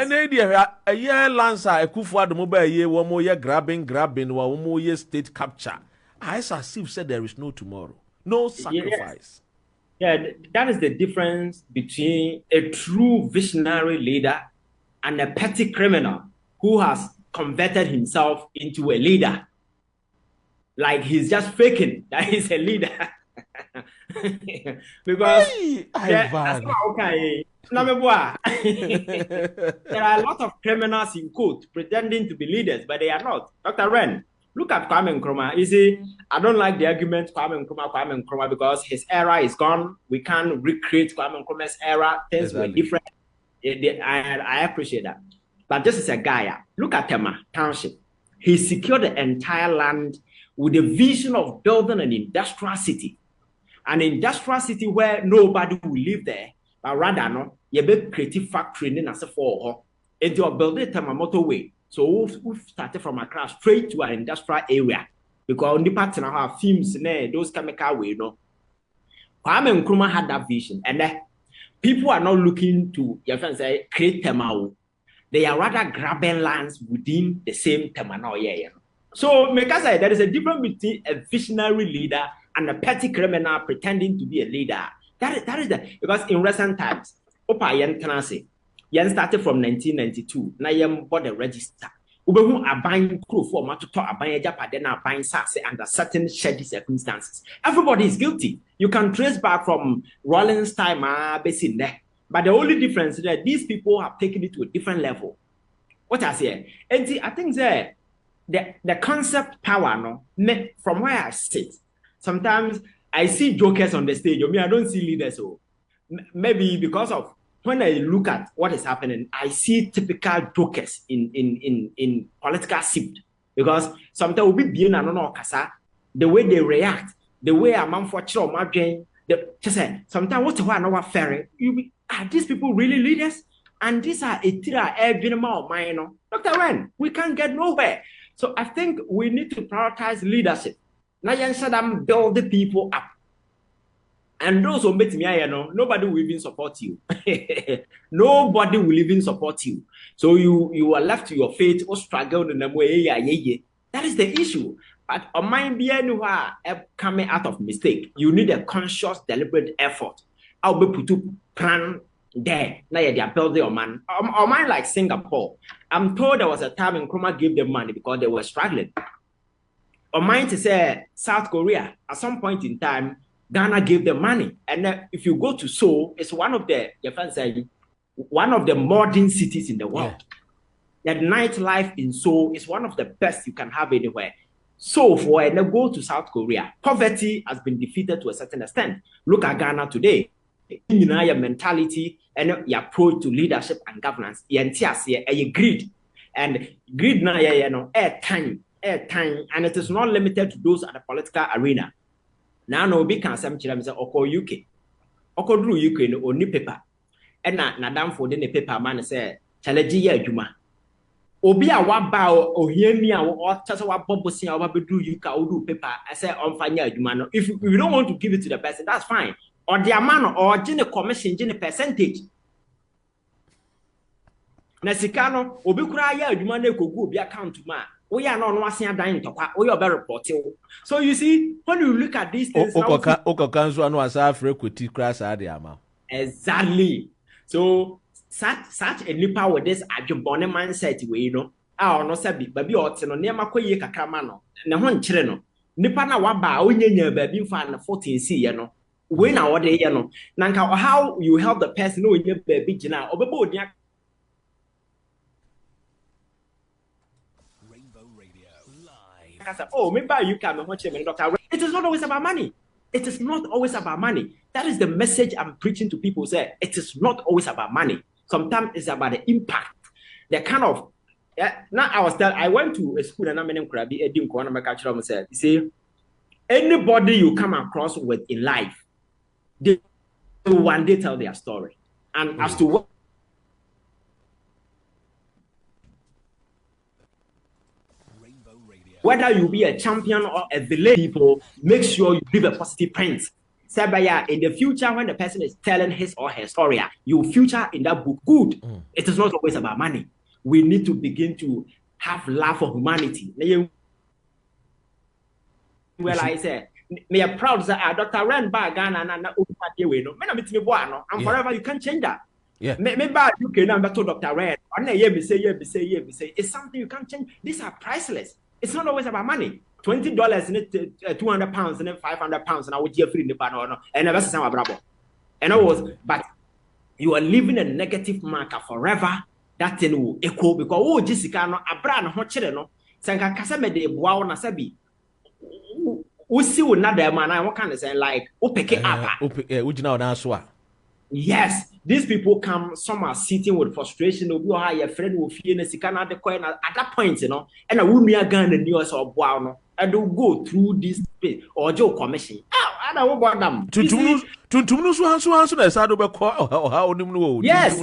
And idea a year lancer a kufu the mobile year one more year grabbing one more year state capture. As if said there is no tomorrow, no sacrifice. Yeah, that is the difference between a true visionary leader and a petty criminal who has converted himself into a leader. Like he's just faking that he's a leader. Because Ivan. Okay. There are a lot of criminals in court pretending to be leaders, but they are not. Dr. Ren, look at Kwame Nkrumah. You see, I don't like the argument Kwame Nkrumah, because his era is gone. We can't recreate Kwame Nkrumah's era. Things were different. I appreciate that. But this is a guy. Look at Tema Township. He secured the entire land with a vision of building an industrial city. An industrial city where nobody will live there, but rather no, you be creative factory in as a for and you build it on a motorway. So we started from Accra straight to an industrial area because on the part of our films, those chemical way, Kwame Nkrumah had that vision, and people are not looking to your friends say create Temao. They are rather grabbing lands within the same Temano. So, because there is a difference between a visionary leader and a petty criminal pretending to be a leader. That is the, because in recent times, Opa Yen Tanasi, Yen started from 1992. Now Yen bought the register. Ubehu are buying crew for Matuto, are buying Japa, then are buying Saxe under certain shady circumstances. Everybody is guilty. You can trace back from Rollins' time, basin there. But the only difference is that these people have taken it to a different level. What I say, and I think that the concept power, from where I sit, sometimes I see jokers on the stage. I don't see leaders. So maybe because of when I look at what is happening, I see typical jokers in political shift. Because sometimes we'll be being the way they react, the way a man for chill, sometimes what's one ferry? Are these people really leaders? And these are a tira every of mine. Dr. Ren, we can't get nowhere. So I think we need to prioritize leadership. Now you said I'm build the people up. And those who meet me, nobody will even support you. Nobody will even support you. So you are left to your fate or struggle in the way. That is the issue. But on my anywhere coming out of mistake, you need a conscious, deliberate effort. I'll be put to plan there. Now they are building on man. On mine like Singapore. I'm told there was a time when Nkrumah gave them money because they were struggling. On mine to say South Korea, at some point in time, Ghana gave them money. And if you go to Seoul, it's one of the modern cities in the world. Yeah. The nightlife in Seoul is one of the best you can have anywhere. So for and go to South Korea, poverty has been defeated to a certain extent. Look at Ghana today. Your mentality and your approach to leadership and governance, you greed. And greed now, airtime, and it is not limited to those at the political arena. Now, no big cancer, Oko UK. Oko drew UK no only paper. And Nadam for the paper man say, challenge ya Juma. Obi a waba Okyehene or just what Bobosi or do you do paper. I say on fire Juma. If you don't want to give it to the person, that's fine. Or the amount or gene commission, gene percentage. Nasikano, Obi Kuraya, Juma go be account to man. We are not watching dying to we are very reporting. So you see, when you look at these things, exactly. So such a nipa with this ajubone mindset way, no sabi, baby or no near Makoye Kakramano, and a one chileno. Nipa na waba, onye baby fan 14C, when our day, Nanka, how you help the person who your baby jina, or baby. Oh, maybe you can watch him, Dr. It is not always about money. It is not always about money. That is the message I'm preaching to people. Say it is not always about money. Sometimes it's about the impact. The kind of now I went to a school and I'm in Krabi, Edim Kwana said, you see, anybody you come across with in life, they will one day tell their story. And as to what whether you be a champion or a villain, people, make sure you leave a positive print. Sabaya, in the future, when the person is telling his or her story, you future in that book good. It is not always about money. We need to begin to have love for humanity. Well, I say, me are proud that Dr. Ren Bagana and forever you can't change that. Yeah. Maybe you can number to Dr. Ren. It's something you can't change. These are priceless. It's not always about money. $20 in it, £200 and then £500, and I would hear free in the panel, and never say bravo. And I was, but you are leaving a negative marker forever. That thing will echo because Jessica no Abra no chere no sanka kasa me de boa na sabi usi wo na da man I what kind of say like opeke apa ujina na so a. Yes, these people come, some are sitting with frustration. Obi or your friend will feel na sika na de coin at that point, you know, and a woman again the news or boa no. I don't go through this space or Joe commission. I don't know about them. Yes,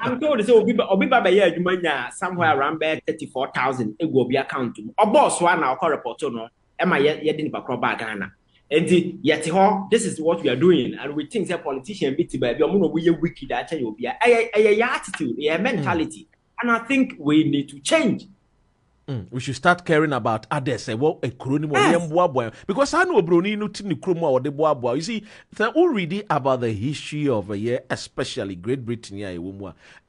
I'm told so. Obi Baba here, you somewhere around 34,000. It will be account to. Or boss one now call report no. Am I yet didn't back Ghana? And yet, this is what we are doing, and we think that politician be we wicked. I tell you, a attitude, a mentality, and I think we need to change. We should start caring about others. Because I know Bruni no tini kroma or the boa. You see, they're all reading about the history of a year, especially Great Britain.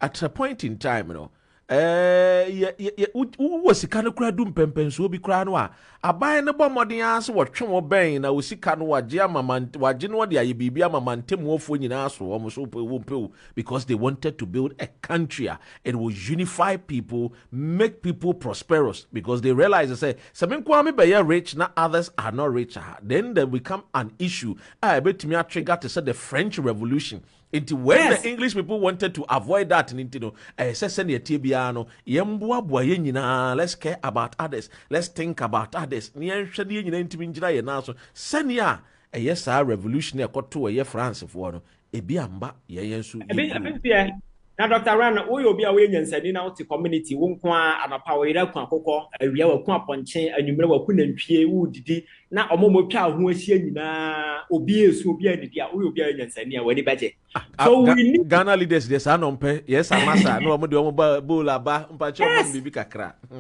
At a point in time, you know, was the kind of crowd doom pempens will be cranwa. A buy no bomarding answer what Chomo Bain, I will see Canwa, Giamma, Wajino, the Ibibia, man, Tim Wolf in us, almost open because they wanted to build a country. It will unify people, make people prosperous because they realize they say, Some Kwame Bay rich, now others are not rich. Then there become an issue. I bet me a trigger to say the French Revolution. When the English people wanted to avoid that, let's care about others. Let's think about others. Senya, yes, our revolutionary got to a France for no. Ebiamba, Now, Dr. Ran, we will be away and sending out to community. Won't and a power coco, a real punching, and you know, couldn't pay wood. Now, a moment who is here, obese will be a will be and sending away the budget. So we need Ghana leaders, the son on pay. Yes, I'm massa, no more.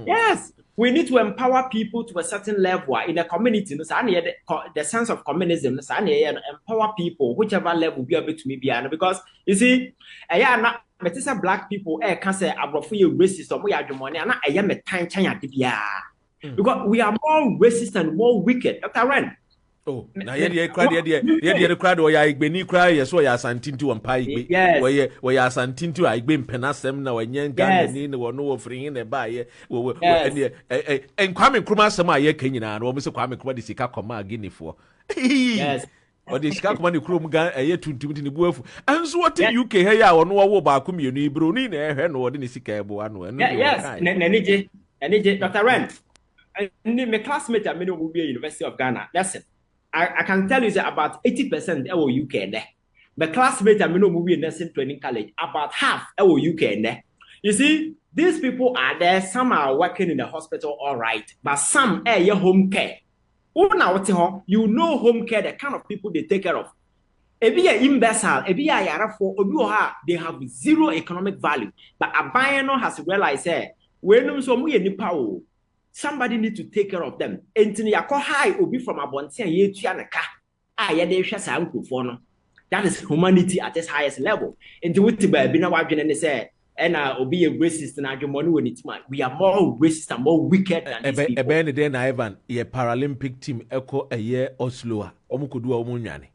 Yes, we need to empower people to a certain level in a community. The sense of communism, empower people, whichever level we are able to be. Because you see, not. But it's a black people, can say, I'm racist or we are the money, and I am a time China. Because we are more racist and more wicked. Dr. Ren. Oh, now you cried, or I been cry, yes, or Santin to and pie, where you are Santin to, I been penasem now, and young Ghana or no offering in a buy, and Kwame Kruma, ye Kenya, and almost a Kwame Kwadisika Koma Guinea for. Yes. Or the Skakman Krum gun a year to in the wolf. And so what in UK here or no about community, Brunin, and or didn't see one. Yes, NJ, Dr. Ren. My classmate at Middle will be University of Ghana. Listen, I can tell you that about 80% our UK there. My classmate at Middle will be in nursing training college, about half our UK there. You see, these people are there, some are working in the hospital, all right, but some are your home care. You know home care, the kind of people they take care of. If you are imbecile, if you are they have zero economic value. But a buyer has realized when somebody need to take care of them. And high will be from a bontia that is humanity at its highest level. And to it and say, and be a racist and argument when it's mine. We are more racist and more wicked than these people. Then Ivan, a Paralympic team echo a year or slower. Omukudu Omunyani.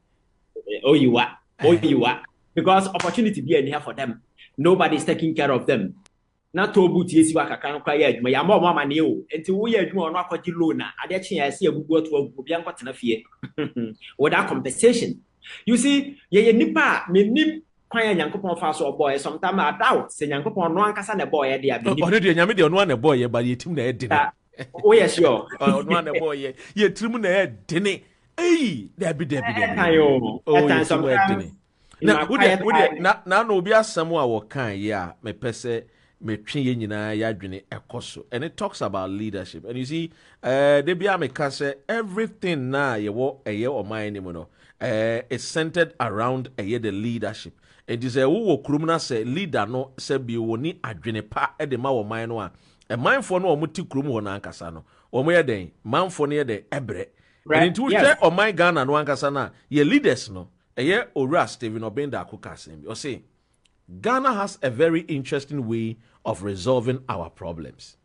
Oh, you are. Oh, you are. Because opportunity be in here for them. Nobody is taking care of them. Not to boot yes, you are can't cry. My more mamma knew until we are doing not quite luna. I actually I see a good word to a young cotton of fear without compensation. You see, ye nipa, me nim. Yankopon fast or boy, sometimes I doubt, say Yankopon no one a boy, dear. Already, Yamidi on one a boy, but you tune a dinner. Oh, yes, you're one a boy, ye trim a dinner. Eh, there be Debbie. Oh, somewhere. Now, no be a Samoa or kind, yeah, me pese, metwe nyina ya adwene ekoso, and it talks about leadership. And you see, they be say everything na yewo eye o mind mu no is centered around the leadership. It is a wo krum na say leader no say bi woni adwene pa e de ma wo mind no a mindful no omuti krum ho na ankasa no omo ye den manfo no ye de ebre. And into share o mind Ghana no ankasa na ye leaders no eye Owura Stephen Obenda akukasem. You see, Ghana has a very interesting way of resolving our problems.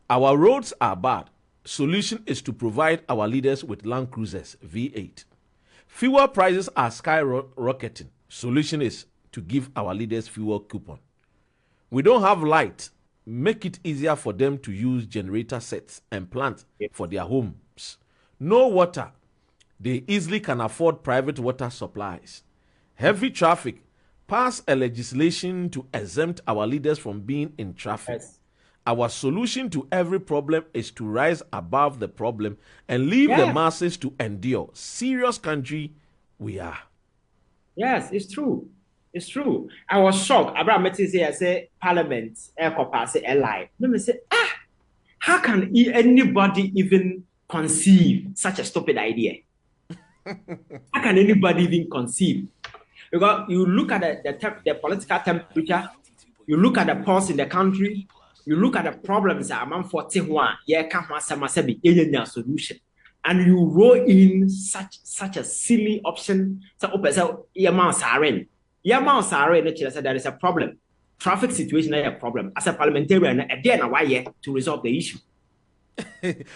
Our roads are bad. Solution is to provide our leaders with Land Cruisers V8. Fuel prices are skyrocketing. Solution is to give our leaders fuel coupon. We don't have light. Make it easier for them to use generator sets and plant for their homes. No water. They easily can afford private water supplies. Heavy traffic. Pass a legislation to exempt our leaders from being in traffic. Yes. Our solution to every problem is to rise above the problem and leave the masses to endure. Serious country we are. Yes, it's true. It's true. I was shocked. Abraham say, I say, Parliament, pass a lie. Let me say, how can anybody even conceive such a stupid idea? How can anybody even conceive? Because you look at the political temperature, you look at the pulse in the country, you look at the problems that I'm 41, solution, and you roll in such a silly option. So, there is a problem. Traffic situation is a problem. As a parliamentarian, again, why to resolve the issue.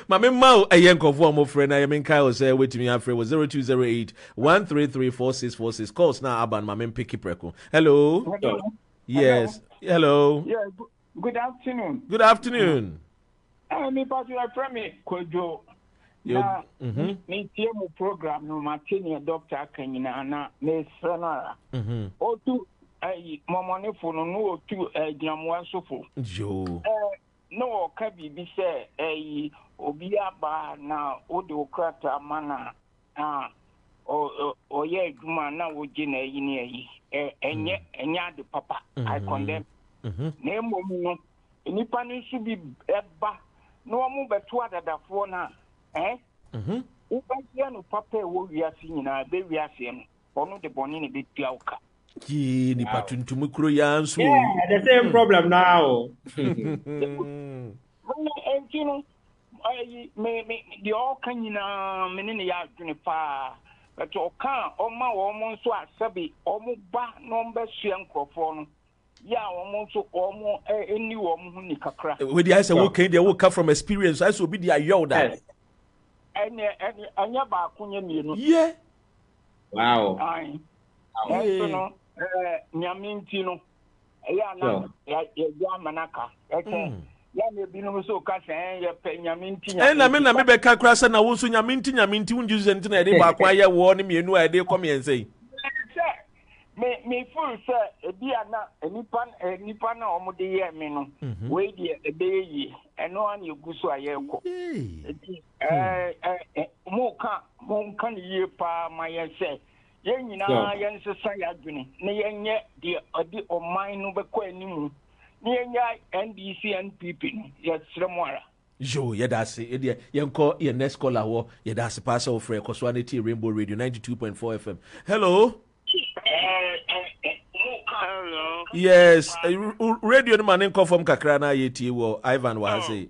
Mame Mao Ayenko for my friend. I mean Kyle say wait me after was 0208 133 4646. Calls now Aban Mame Picky Preko. Hello. Hello. Yes. Hello. Yeah. Good afternoon. Good afternoon. Me pass you from me Kojo. Na me tie mu program no matini Dr. Kanyina na me frenara. Otu momone funu no otu ginamwa sofo. Jo. No, Kabi be say, Obiaba na Odocrata mana, or ye, Jumana, would Gina, and yet the papa, I condemn. Name woman, any punish should be eba, no more but what at the phone, eh? No papa, what we are seeing, I baby, I see him, or not the bonini bit yauka. Ni patuntumukuro yansu. Yeah, the same problem now. And you know, the all can you know, many yards in a far, but you can't almost so sabi, almost back number Siancophone. Yeah, almost any woman who with the answer, okay, they will come from experience. I should be the Yoda. And your back, yeah. Wow. Nyamintino, Yamanaka, Yamino so Cassan, Yaminti, and I mean, I may crash and I will soon Yaminti, won't use anything I did acquire warning me, no idea, come here and say. Me full, sir, a dear not a Nipana or Modia Mino, wait a day, and no one you go so I more can you pa my say. Yen na yen society adwene na yen ye de o mine no bekọ animu na yen ya NDC NPP ye sremwara jo ye da se yen ko ye next caller wo ye da se pass over Ekoswanity Rainbow Radio 92.4 FM. Hello. Hello. Yes, radio no man nko from kakra na ye tie wo Ivan wa say.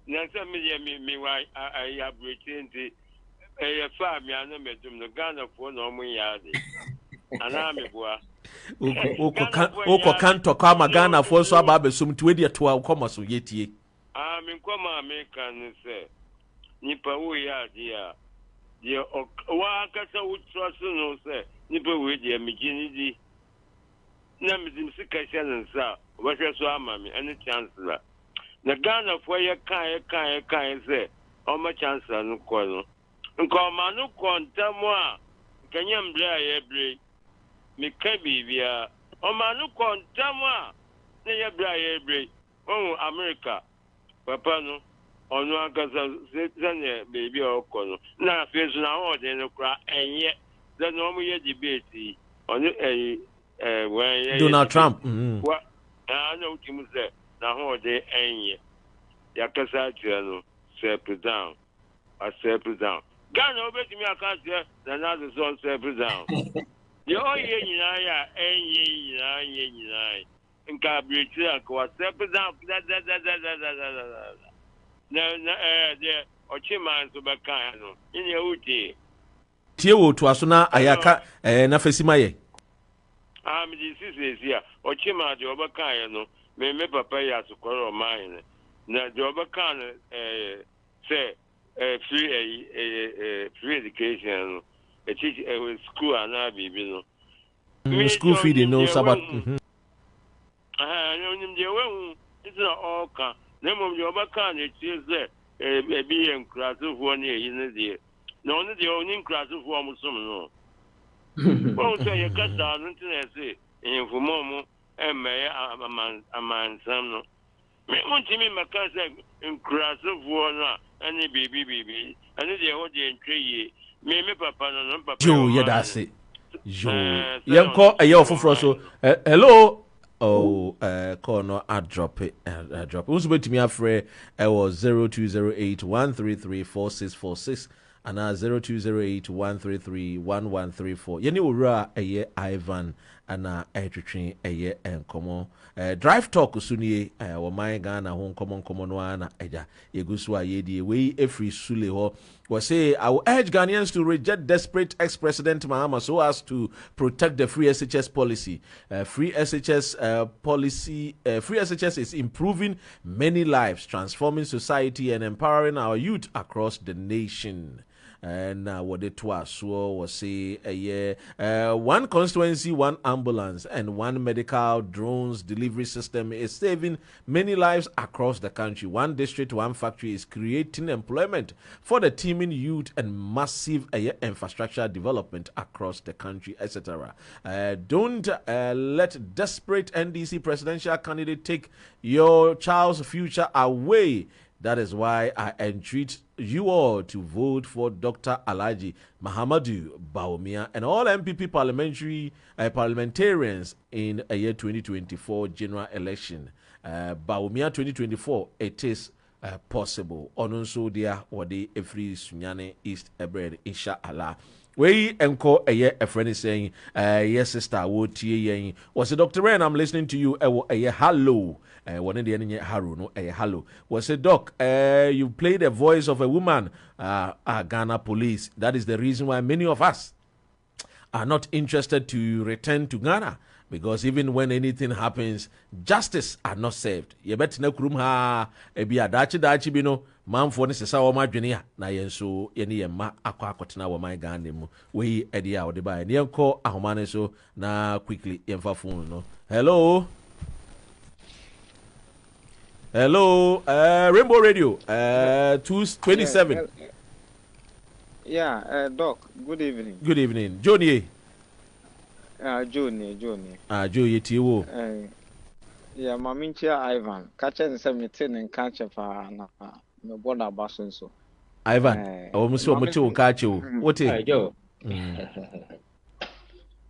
Na say me why I abrete family and medum no Ghana for no mo yade. Ana me boa. Oko kanto kama Ghana for so aba besum to we to akoma so yetie. Me nkoma me kan say nipa wo yade a de wa kasa wo trust no say nipa we de me gini di na me dim sika shan nsa wo hwe so ama me any chance la na Ghana for ye kan say o ma chance no ko no Nkomanu kontamu a kanyam bra ye bre me ka bibia o manu kontamu a na ye bra ye bre o America papa no onu agasa zane baby okono na fezu na ho de no kra enye da no mu ye debate onu when Donald Trump wa na uti mu se na ho de enye yakasa tire no step down a step down Ghana obetimi aka tire na na so step down yo ye nyina ya enye nyina nka breti akwa step down na de Okyemane so beka no ine uti tie wo to aso na ayaka na fasima ye me di sisi ya Okyemane de obeka no me papa ya sokoro mine na de obeka no say free education no teach school ana bibi no school feeding no sabat no nim de wehu it's not all ka na mom de obeka no tie say ebi enkrasofo na eyi ne de na onu de oni nkrasofo amusom no o so ye kasa no ntina se enfumo mu emme amansam no me montimi maka se nkrasofo no ani bibi ani de ho de ntweye me papa no papa yo ye da se yo yenko eye ofoforo so hello. Oh, call no drop it. Also, bet me afre was 0208-133-4646 and 0208-133-1134. Yeni ura eye Ivan and etwetwe eye enkomo. Drive talk usuni wa my Ghana hon common no ana eja yegusu ayedi we every sule ho. We say I will urge Ghanaians to reject desperate ex-president Mahama so as to protect the free SHS policy. Free SHS is improving many lives, transforming society, and empowering our youth across the nation. And what it was say a year, one constituency, one ambulance, and one medical drones delivery system is saving many lives across the country. One district, one factory is creating employment for the teeming youth and massive infrastructure development across the country, etc. Don't let desperate NDC presidential candidate take your child's future away. That is why I entreat you all to vote for Dr. Alhaji Mahamudu Bawumia and all MPP parliamentarians in a year 2024 general election. Bawumia 2024, it is possible. Onunso dia wadi every sunyane East Ebred, inshallah. We enko a friend is saying, yes, sister, what tie was it Dr. Ren? I'm listening to you. Hello. One in the end, hello. Hello. Was it Doc? You played the voice of a woman, Ghana police. That is the reason why many of us are not interested to return to Ghana. Because even when anything happens, justice are not served. You bet no krum ha ebi adachi bino manfo ne sesa wo madwene ya na yenso ye ne yemma akwa wo man Ghana mu we edi a wo de ba ne yenko ahomane so na quickly yemfa phone no. Hello Rainbow Radio 227. Yeah, Doc, good evening. Johnny. Johnny. Joe yetiwo. Yeah, Mamincha Ivan. Catch and 17 and catch for no border bason so. Ivan, almost so much will catch you. What is Joe?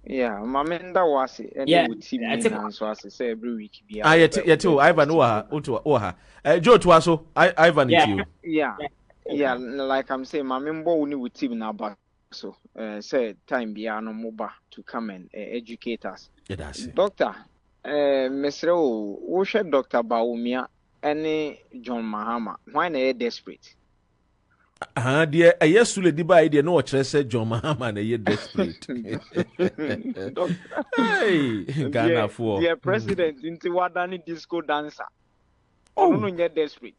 Yeah, Maminda was it. Yeah, so I say every week. Yet, Ivan, Oha. Joe to us, Ivan, yeah, like I'm saying, Mamimbo only with team now, but so say time beyond mobile to come and educate us. Doctor, Mr. Osha Dr. Bawumia, any John Mahama, why are desperate? Dear, a yes to the divide, no said John Mahama, and a year desperate. Hey, Ghana for dear president into Wadani disco dancer. Oh, no, you're desperate.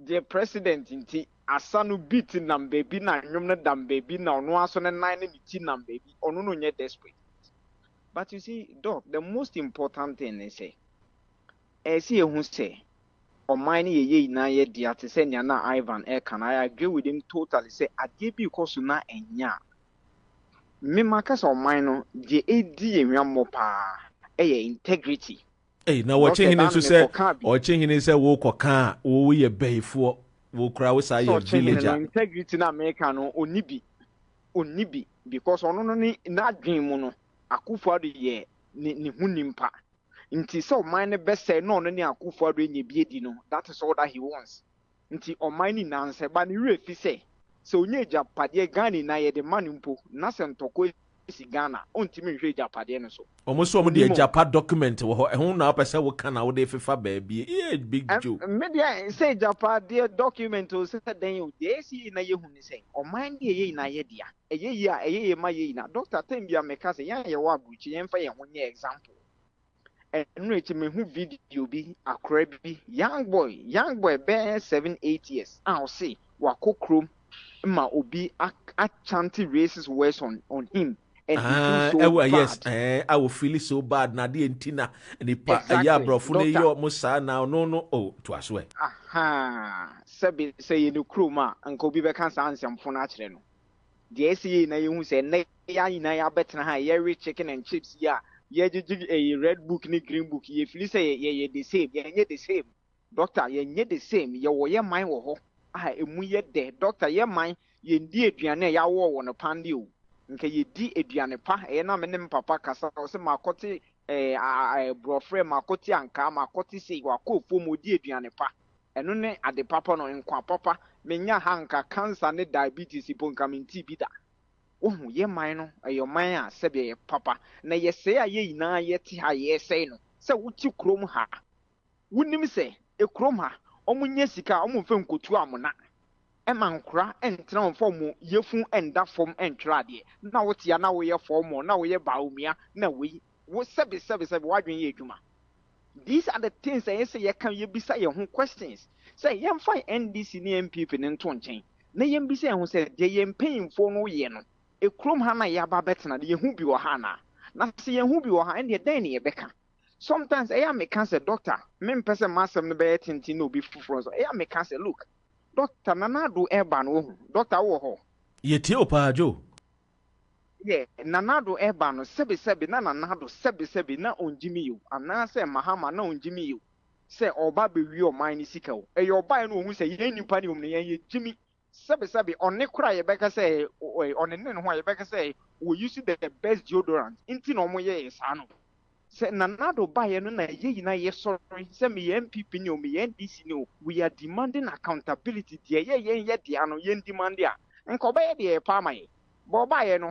Dear president into Asanu beating nam baby na nyomna dam baby na no aso na 9 nam baby ono no nye desperate. But you see, Doc, the most important thing is say who say or mine ye na ye dia te say na Ivan can I agree with him totally say ade bi because na enya me makasa o mine no je edi enwa mo pa integrity. Hey, now what him so say or him say wo koka wo ye beifo wo kra wo say villager integrity na America no onibi because ono no ni na dwen mu no akufo ade ye ni hunimpa Nti so man best say no no ne akufo do nye biedi no. That is all that he wants. Nti o man ni nanse ba ne refi say. So onye japade Ghana na ye de manimpo na se ntoko si Ghana ontimi hwe japade no so. Almost some the Japan document wo ho na pese wo kana wo de fefa baabi. Yeah, big joke. Media say japade document o se den o de si na ye hu ni say o man de ye na ye dia. Eye ma ye na. Doctor Tembia meka say yan ye wa buchi yen fa ye ho nye example. And reach me who video be a crabby young boy be 7-8 years. I'll say wako chrome ma obi a chanty racist words on him. And he feels so bad. Yes, I will feel it so bad. Nadia and Tina and the yeah, bro, for you Musa now. No, oh, to us way. Aha, Sabi say you do crew ma, and Kobe Beckans answer for natural. The SCA na you say, nay, ya better high, chicken and chips, yeah. Ye a red book ni green book ye feel say ye the same ye the same doctor ye the same ye mind wo ho emu ye de doctor ye mind ye di aduane ya wo wo no pande o nke ye di aduane pa na me ne papa kasa o se makote brofre makote anka makote sei wakofo mo di aduane pa eno ne ade papa no nkwa papa menya hanka cancer ne diabetes iponka minti bida. Oh, ye mine no, your man, Sebia, papa. Na ye say, ye na yet ha ye say no. So, would you chrome her? Wouldn't me say, a chrome her, Yesica, Omufum Kutuamona. A man cry and town for more, ye fun and that form and tradi. Now, what's ya now we are for more, now we are Baumia, no, we was service of widen ye juma. These are the things I say, ye can ye beside your own questions. Say, yam find NDC near people in Tonchain. Na yam be saying who said, they yam paying for no yen. A chrome hana yaba betna the hubi or hana. Na see a hubi or and your danny a becca. Sometimes I am a cancer doctor. Men person master the bed tintino be froze. I am a cancer look. Doctor Nana do airban Doctor Woho. Ye teopa Joe. Yeah, Nanado airban sebi nana nado sebi na on Jimmy you. And now say Mahama no on Jimmy you. Say or baby your mind is sick. A your buy no who say ye party Jimmy. Sabi on ne cry ye beka say on ne no ye beka say we use the best deodorant inti no mo ye sano say nanado buy no na ye na ye sorry say me MPP no me NDC no we are demanding accountability ye de ano ye demand ya enko ba ye de pa mai bo buy no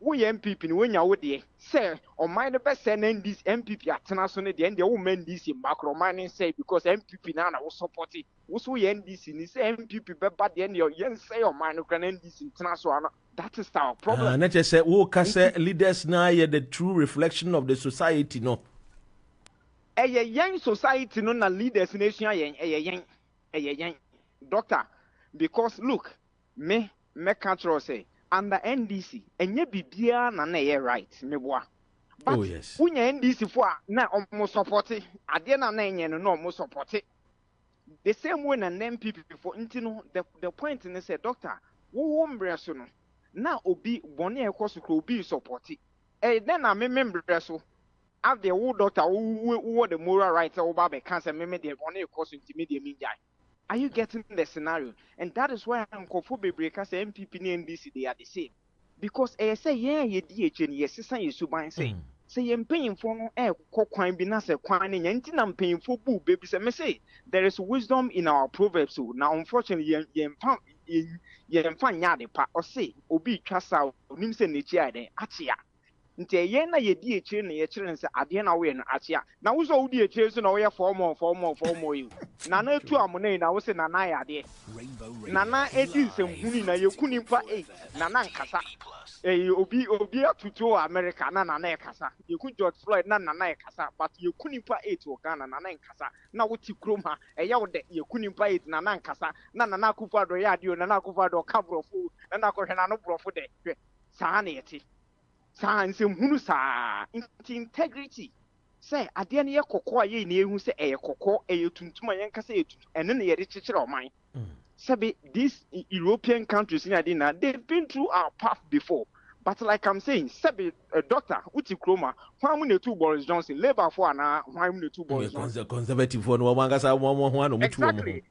we MPP no nya wo de say on my the best send NDC MPP atena so ne de and wo men NDC macro mining say because MPP na wo support it wo NDC ni say MPP be bad the yen say on my no can NDC international. That is our problem. Not just say who can say leaders now are the true reflection of the society no. Young society no na leaders nation yen doctor because look me control say under NDC enye bibia na ye right me boa. But oh yes. Unya NDC for na almost support it. Ade na enye no almost support it. The same way an MPP before intino the point in say doctor wo mbreso no na obi bone ekoso kro obi support it. Then I member so have the wo doctor wo the moral rights over be cancer me the bone ekoso intimi the media. Are you getting the scenario? And that is why I'm comfortable because MPP and NDC they are the same. Because I say yeah ye DH and yes sisan ye suban say say you're paying for no coin be na say kwan and I'm paying for boo baby say me say there is wisdom in our proverbs so now unfortunately ye fan ya de pa or say obi twasa onim say ne chia den atia nti ye na ye di echire na ye chire nse ade na we no atia na wo so wo di echire so na wo ye for more you na na tu amone na wo se na na ya de na na edi nsemhuni na ye kuni pa 8 na na nkasa obi atutu America na na ekasa ye ku George Floyd na na ekasa but ye kuni pa 8 wo Ghana na na nkasa na wo ti krom ha ye wo de ye kuni pa 8 na na nkasa na na akufa do ya de o na akufa do kabrofo na na ko hwena no brofo de saa na ye ti science hunu sa integrity say ade na ye kokko aye na ehu say eye kokko eye tuntum ayen kasa ye tuntum ene na ye de chichire oman sabi these European countries in Adina they've been through our path before but like I'm saying sabi doctor uti kroma why mu netu Boris Johnson labor for na why mu netu Boris Johnson conservative for no one kasa one no mutu exactly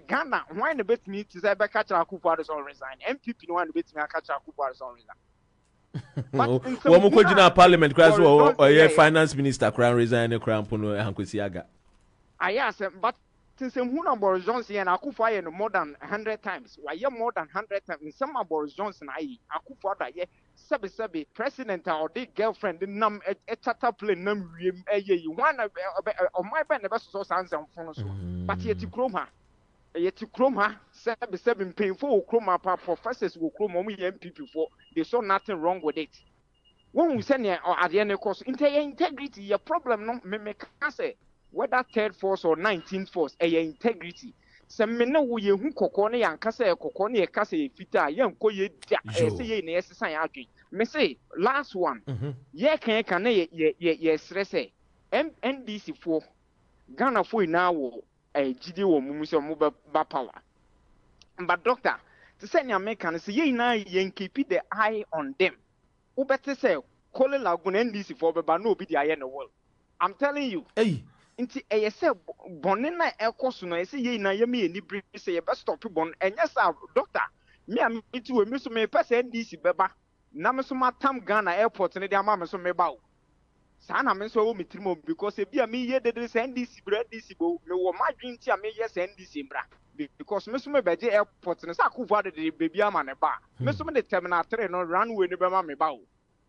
Ghana why na bet me to say be catch Akufo-Addo resign MPP no one bet me catch Akufo-Addo resign Woman could in parliament crash or finance minister crown resign a crown puno Hankusiaga. I asked him, but since Boris Johnson and Akufa more than 100 times, why you more than 100 times? In some Boris Johnson, Akufa, Sabi, president or the girlfriend, the num a tata play num you want of my band, the best source answer on phone. But yet to chroma. Yet to chroma, 7 painful chroma professors will chroma MPP for they saw nothing wrong with it. When we send here or at the end of course, integrity, your problem no me can say whether third force or 19th force, integrity. Some men know we who cocone and cassa cocone a cassa fita, young coye, say in the SSI. Me say, last one, ye can ye stress NDC 4 Ghana for now a GDO Musa mobile power. But doctor, to send your Americans, ye now yen keep the eye on them. Who better say, call it Lagoon NDC 4 but no be the eye in the world. I'm telling you. Hey. Inti say bonena ekoso no say ye na yemi ni bri say ye best stop bon enya sa doctor me am itu we me so me person NDC beba na me so matam Ghana airport ne dia ma me so me ba o sa na me so wo metrimo because e bia me ye de say NDC bra NDC bo me wo madwin ti a me ye say NDC bra because me so me beje airport ne sa kufu ade de baby ama ne ba me so me de terminal 3 no runway ne be ma me ba o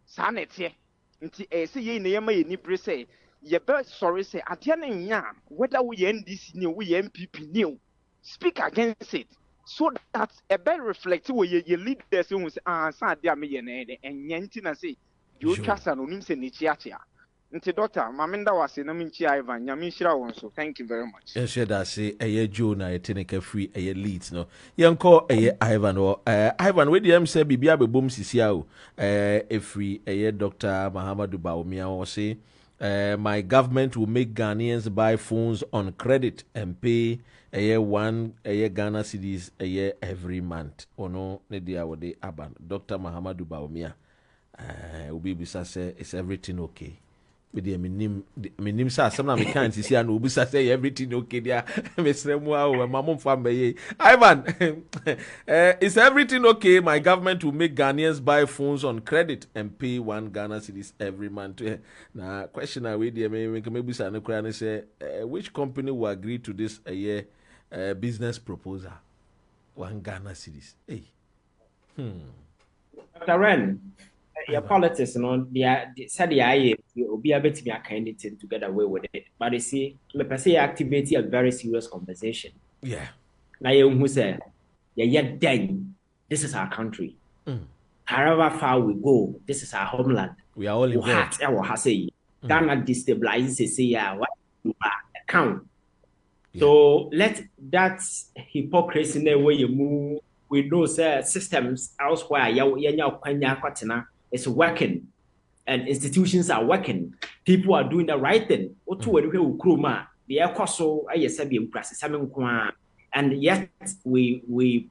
sa na tie nti say ye na yema ye ni bri say ye be sorry say atiana nya whether we NDC new we MPP new speak against it so that a better reflect where ye leaders who say sa dia me ye na de enyanti na say you trust an onim say ni chiachia nti doctor mamenda wase na minchi Ivan nyame hira won so thank you very much yes that say eye Joe na eteneke free eye leads no yenko eye Ivan or Ivan we dem say bibia be bom sisia o free eye Dr. Mahamadou Bawumia o say my government will make Ghanaians buy phones on credit and pay a year Ghana cedis a year every month. Ono ne dia wode aban. Dr. Mahamadou Bawumia. Obi bisa say is everything okay? With the minim sa some na me can't see and obi say everything okay there. Mesremu a mamon fambe Ivan. Is everything okay? My government will make Ghanaians buy phones on credit and pay 1 Ghana cedis every month. Now question we there maybe say no cry say which company will agree to this a year business proposal? 1 Ghana cedis. Hey. Dr. Ren, your politics, they said the IE will be able to be anything to get away with it. But you see, me per se activate a very serious conversation. Yeah. Now you who say, yet then, this is our country. However far we go, this is our homeland. We are all in heart. Ghana destabilize say what account. Yeah. So let that hypocrisy in the way you move. We know systems elsewhere is working and institutions are working. People are doing the right thing. And yet we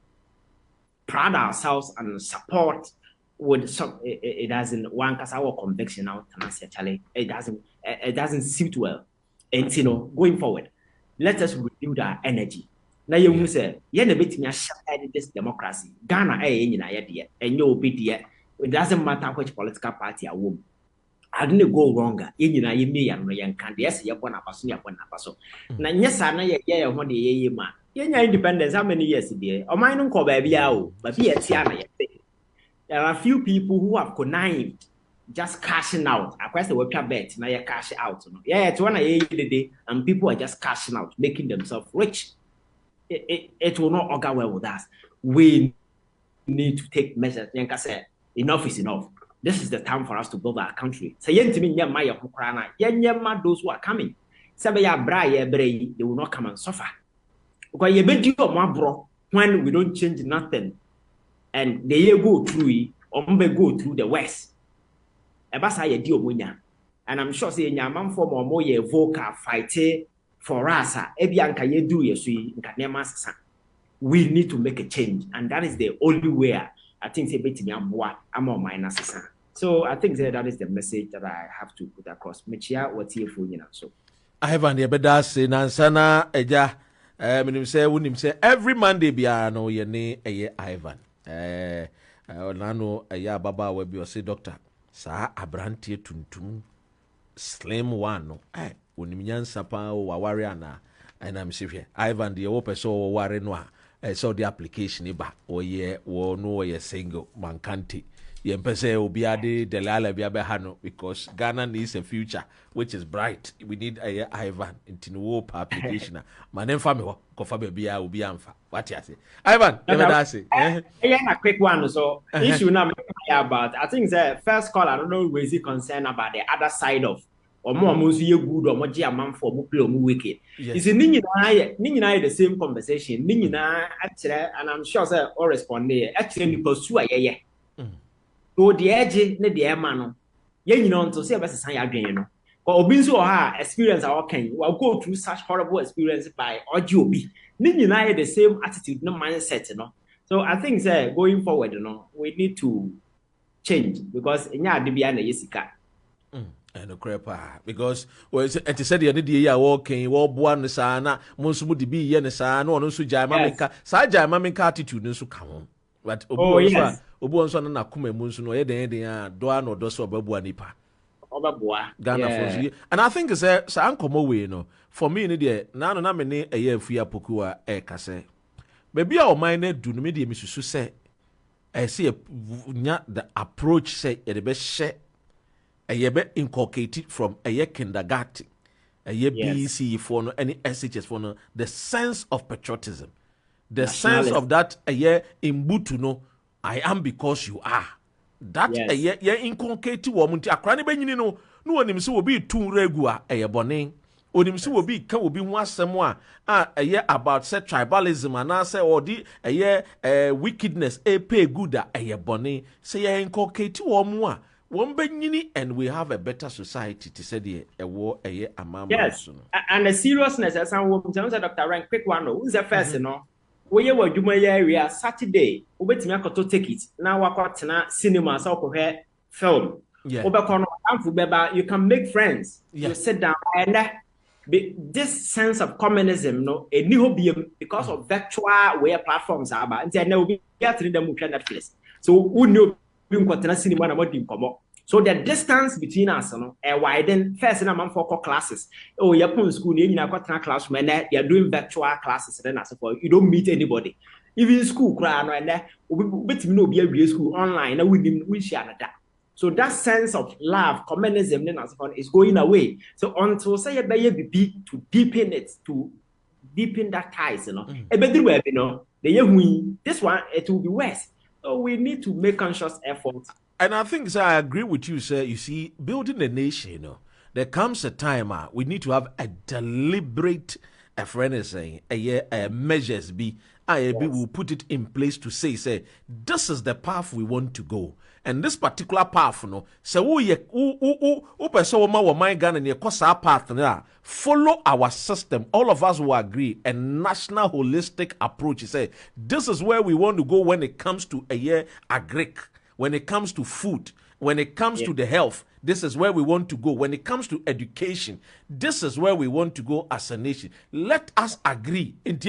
pride ourselves and support with some it doesn't one because our conviction out it doesn't suit well. And going forward, let us renew our energy. Now you say, "Yeah, bit me this democracy. Ghana, and you'll be there. It doesn't matter which political party I won. I didn't go wrong. You me and young can yes, you're one person. Now, yes, I know yeah, one day, man. Yeah, independence. How many years there? Or mine don't call baby out, but here, there are a few people who have connived, just cashing out. I press the website bet. Now you cash out. Yeah, it's 1 a day, and people are just cashing out, making themselves rich. It will not go well with us. We need to take measures. Like I said, enough is enough. This is the time for us to build our country. So those who are coming. They will not come and suffer. Because when we don't change nothing, and they go through go through the West. And I'm sure say man for more vocal fighting. For us, we need to make a change, and that is the only way I think I'm on my So I think that is the message that I have to put across. Mechia, what's here for you now? So Ivan, the bedas Nansana Eja, say every Monday, Biano, Yene, Ivan. nano ɛyɛ ababa wa bi ɔse doctor saa abrantie tuntum slim one no onim nyansa pa o waware ana ɛna msehwɛ Ivan de wo pɛ so ware no a so the application ba oyɛ wo no oyɛ single mankante yempese obi ade delala bia be ha no because Ghana needs a future which is bright. We need a Ivan into no application. Manem fa me ho ko fa ba bia obi amfa. What you say? Ivan, let me say. Yeah, a quick one. So issue now about I think the first call I don't know raise concern about the other side of or more you good or more man for more play or more wicked. It's a ninja the same conversation. Ninja actually, and I'm sure sir all respond there. Actually, pursue yeah. So the edge ne the man you know to say about say adwen no but obi nso ha experience our can will go through such horrible experience by obi ni nyina the same attitude no mindset no so I think say going forward no we need to change because nya ade bia na yesika and crepa because it said the day ya walking wo boa no saa na mo nso mo de bi ye ne saa na ono nso jai mamenka saa jai mamenka attitude nso ka ho but obu onso na nakoma mu nso no ye den a do an odo so obabua nipa obabua Ghana for and I think say ankomo we no for me ne de na no na me ne eye afua poku a e ka say baby a o man na du no me de misusu say I see nya the approach say e de be hye e be inculcated from a kindergarten BC for no any SHS for no the sense of patriotism the sense of that imbutu no I am because you are. That inculcated woman ti akra ne banyini no onim se obi tun regua bone. Onim se obi ka obi ho asem a about say tribalism and say or the wickedness pay good bone. Say ye inculcated woman a won banyini and we have a better society to say the wo amama. Yes. And the seriousness as some woman Dr. Rank quick one who's the first no. We were doing area Saturday. We went to take it. Now we got na cinema so film. You can make friends. You sit down and this sense of communism, no, a new hobby because of virtual where platforms are about. And now we get to them Netflix. So who knew we got na cinema and what didn't come up. So the distance between us, widen first in a month for classes. Oh, you're in school, you're in a classroom, and you're doing virtual classes. Then as you don't meet anybody. Even school, we be school online, and we share that. So that sense of love, communism, then as is going away. So until say be to deepen it, to deepen that ties, a better way, this one it will be worse. So we need to make conscious efforts. And I think, sir, I agree with you, sir. You see, building a nation, there comes a time we need to have a deliberate, measures be. IAB will put it in place to say, this is the path we want to go. And this particular path, so follow our system. All of us will agree. A national holistic approach. Say, this is where we want to go when it comes to agric. When it comes to food, when it comes to the health, this is where we want to go. When it comes to education, this is where we want to go as a nation. Let us agree. As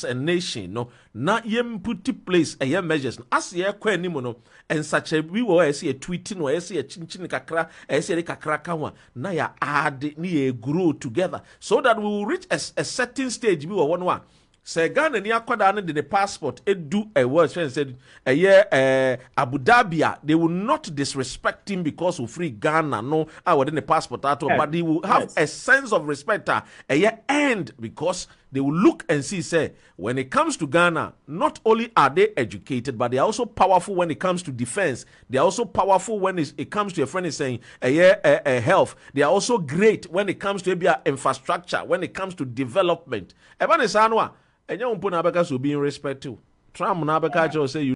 a nation, no, na yem put in place a measures. As ye no, and such a we will see a tweeting or see a chin kakra, see a kakra kawa, na ya add ni grow together so that we will reach a certain stage. We will one. Say Ghana ni akwada no the passport do a word friend said Abu Dhabi they will not disrespect him because of free Ghana no within the passport at all, but they will have a sense of respect and because they will look and see say when it comes to Ghana not only are they educated but they are also powerful when it comes to defense. They are also powerful when it comes to a friend is saying health. They are also great when it comes to infrastructure, when it comes to development. And you being respect to Trump na say you